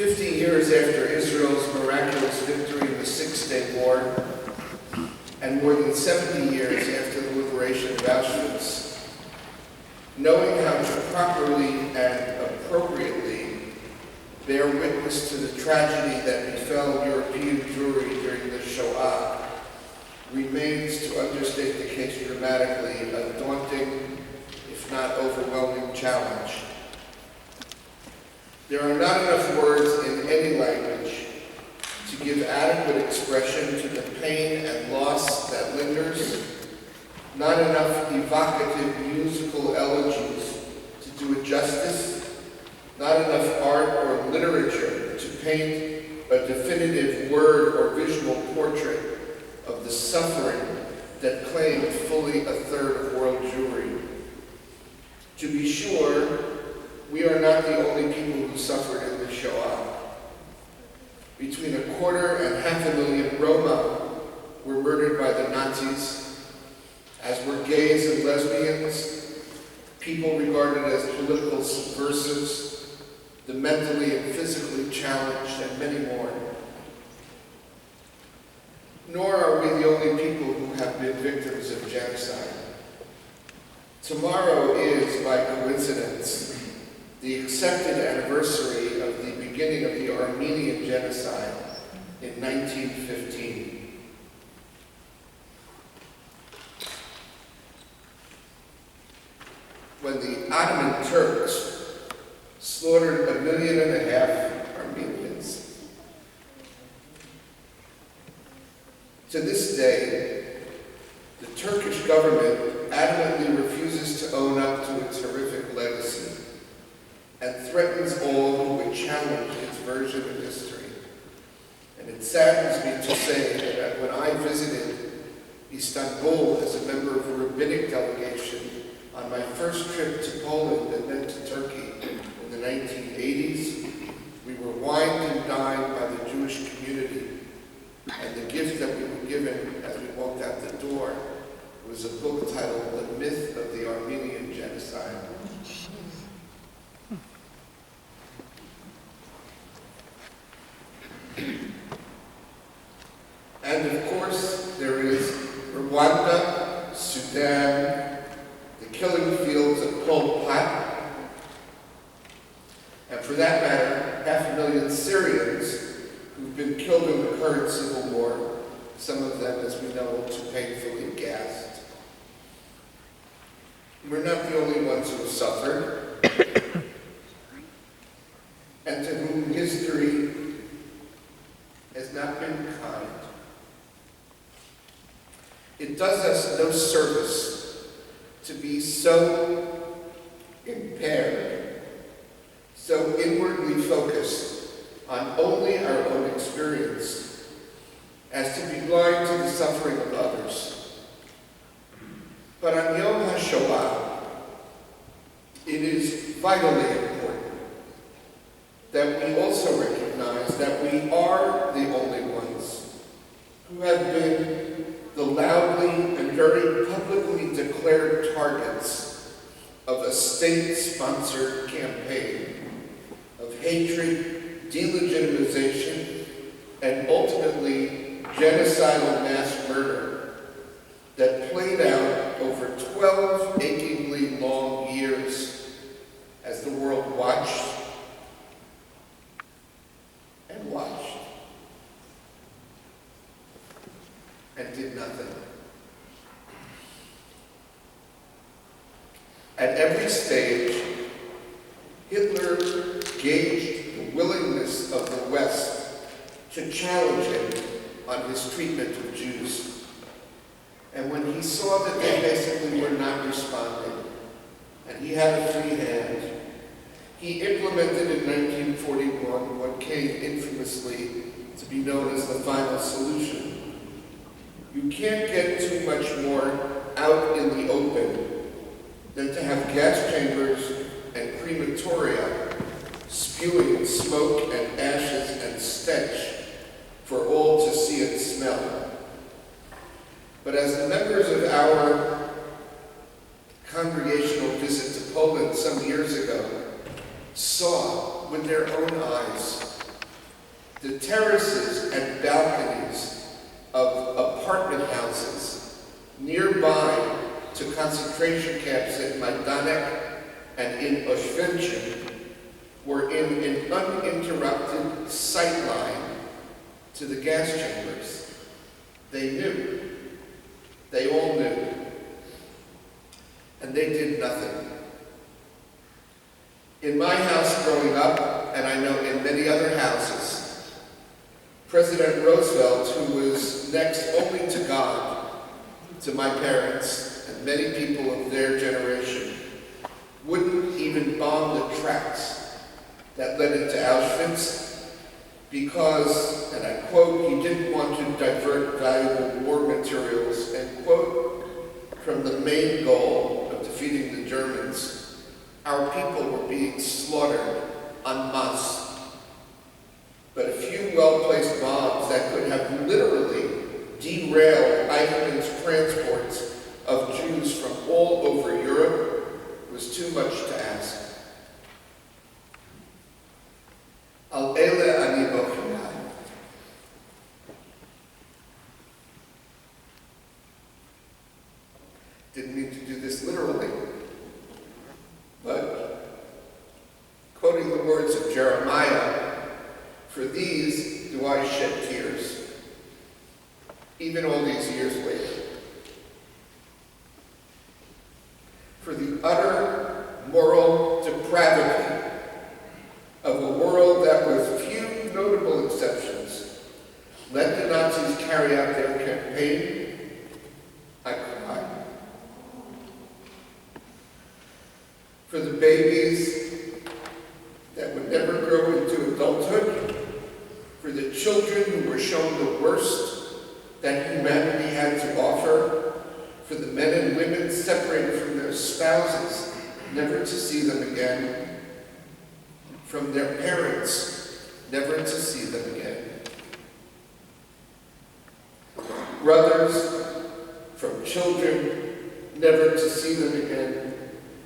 50 years after Israel's miraculous victory in the Six-Day War, and more than 70 years after the liberation of Auschwitz, knowing how to properly and appropriately bear witness to the tragedy that befell European Jewry during the Shoah remains, to understate the case dramatically, a daunting, if not overwhelming, challenge. There are not enough words in any language to give adequate expression to the pain and loss that lingers, not enough evocative musical elegies to do it justice, not enough art or literature to paint a definitive word or visual portrait of the suffering that claimed fully a third of world Jewry. To be sure, we are not the only people who suffered in the Shoah. Between 250,000 and 500,000 Roma were murdered by the Nazis, as were gays and lesbians, people regarded as political subversives, the mentally and physically challenged, and many more. Nor are we the only people who have been victims of genocide. Tomorrow is, by coincidence, the accepted anniversary of the beginning of the Armenian genocide in 1915. When the Ottoman Turks slaughtered 1.5 million Armenians. To this day, the Turkish government adamantly refuses to own up to its horrific legacy and threatens all who would challenge its version of history. And it saddens me to say that when I visited Istanbul as a member of a rabbinic delegation on my first trip to Poland and then to Turkey in the 1980s, we were wined and dined by the Jewish community. And the gift that we were given as we walked out the door was a book titled The Myth of the Armenian Genocide. And of course, there is Rwanda, Sudan, the killing fields of Pol Pot, and for that matter, 500,000 Syrians who've been killed in the current civil war, some of them, as we know, too painfully gassed. We're not the only ones who have suffered, and to whom history has not been kind. It does us no service to be so impaired, so inwardly focused on only our own experience, as to be blind to the suffering of others. But on Yom HaShoah, it is vitally important that we also recognize that we are the only ones who have been the loudly and very publicly declared targets of a state-sponsored campaign of hatred, delegitimization, and ultimately genocidal mass murder that played out over 12 achingly long years as the world watched and watched and did nothing. At every stage, Hitler gauged the willingness of the West to challenge him on his treatment of Jews. And when he saw that they basically were not responding, and he had a free hand, he implemented in 1941 what came infamously to be known as the final solution. You can't get too much more out in the open than to have gas chambers and crematoria spewing smoke and ashes and stench for all to see and smell. But as the members of our congregational visit to Poland some years ago saw with their own eyes, the concentration camps at Majdanek and in Auschwitz were in an uninterrupted sight line to the gas chambers. They knew. They all knew. And they did nothing. In my house growing up, and I know in many other houses, President Roosevelt, who was next only to God, to my parents, and many people of their generation, wouldn't even bomb the tracks that led into Auschwitz because, and I quote, he didn't want to divert valuable war materials, end quote, from the main goal of defeating the Germans. Our people were being slaughtered en masse. But a few well-placed bombs that could have literally derailed Eichmann's transports of Jews from all over Europe was too much to ask. Al ele ani bochia. Didn't mean to do this literally, but quoting the words of Jeremiah, for these do I shed tears, even all these years later. For the utter moral depravity of a world that, with few notable exceptions, let the Nazis carry out their campaign, I cry. For the babies that would never grow into adulthood, for the children who were shown the worst that humanity had to offer, for the men and women separated from their spouses, never to see them again, from their parents, never to see them again. Brothers, from children, never to see them again,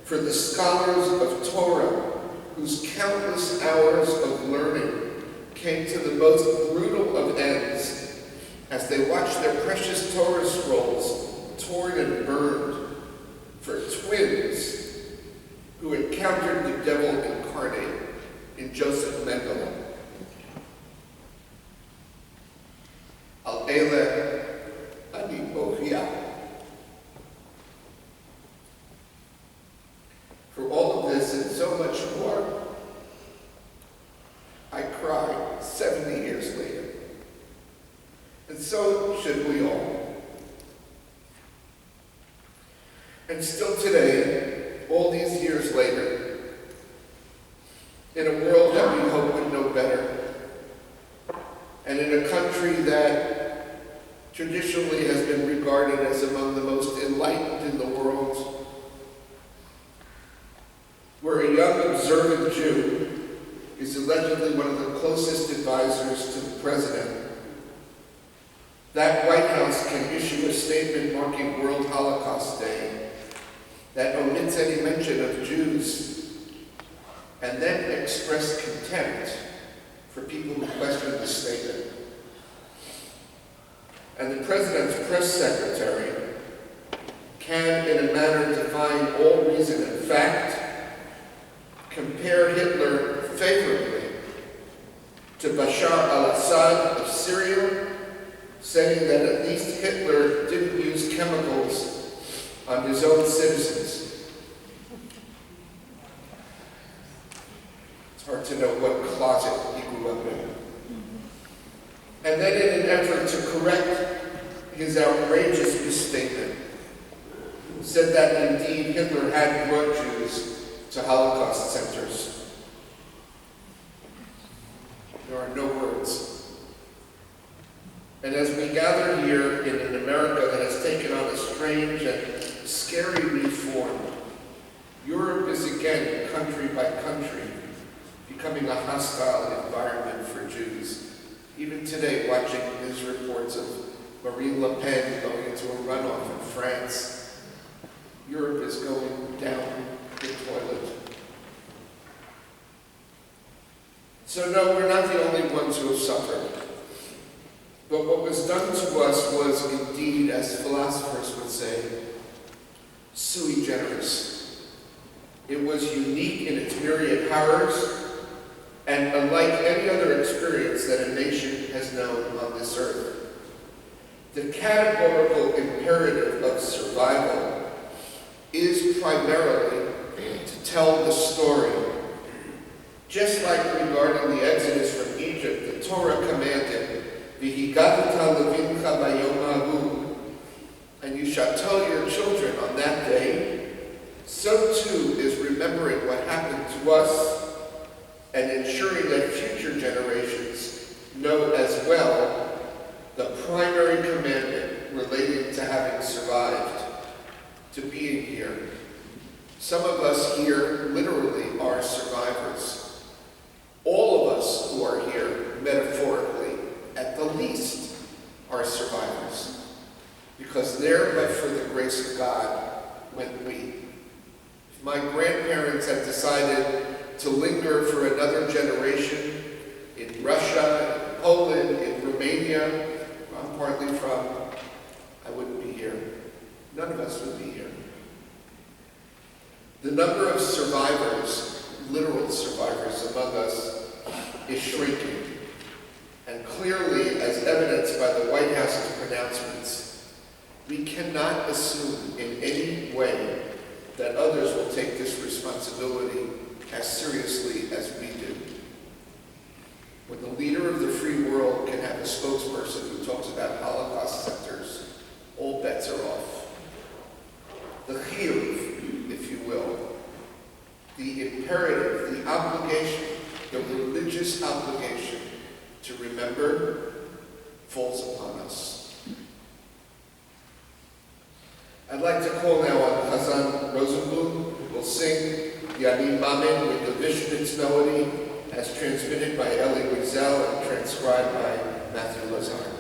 for the scholars of Torah, whose countless hours of learning came to the most brutal of ends as they watched their precious Torah scrolls torn and burned, for twins who encountered the devil incarnate in Joseph Mengele. Al ele ani bochia. For all of this and so much more, I cry 70 years later. And so should we all. And still today, all these years later, in a world that we hope would know better, and in a country that traditionally has been regarded as among the most enlightened in the world, where a young observant Jew is allegedly one of the closest advisors to the president, that White House can issue a statement marking World Holocaust Day that omits any mention of Jews, and then express contempt for people who question the statement. And the president's press secretary can, in a manner defying all reason and fact, compare Hitler favorably to Bashar al-Assad of Syria, saying that at least Hitler didn't use chemicals on his own citizens. It's hard to know what closet he grew up in. And then in an effort to correct his outrageous misstatement, said that indeed Hitler had brought Jews to Holocaust centers. There are no words. And as we gather here in an America that has taken on a strange and scary reform, Europe is again, country by country, becoming a hostile environment for Jews. Even today, watching news reports of Marine Le Pen going into a runoff in France, Europe is going down the toilet. So no, we're not the only ones who have suffered. But what was done to us was indeed, as philosophers would say, sui generis. It was unique in its myriad horrors, and unlike any other experience that a nation has known on this earth. The categorical imperative of survival is primarily to tell the story. Just like regarding the exodus from Egypt, the Torah commanded, "V'higadata levincha bayom hahu," and you shall tell your children on that day. So too is remembering what happened to us and ensuring that future generations know as well the primary commandment relating to having survived, to being here. Some of us here literally are survivors. All of us who are here, metaphorically, at the least, are survivors. Because there, but for the grace of God, went we. If my grandparents had decided to linger for another generation in Russia, in Poland, in Romania, where I'm partly from, I wouldn't be here. None of us would be here. The number of survivors, literal survivors among us, is shrinking. And clearly, as evidenced by the White House's pronouncements, we cannot assume in any way that others will take this responsibility as seriously as we do. When the leader of the free world can have a spokesperson who talks about Holocaust centers, all bets are off. The chiyuv, if you will, the imperative, the obligation, the religious obligation to remember falls upon us. I'd like to call now on Chazan Rosenblum, who will sing Yanim Mamin with the Vishnitz melody as transmitted by Eli Wiesel and transcribed by Matthew Lazar.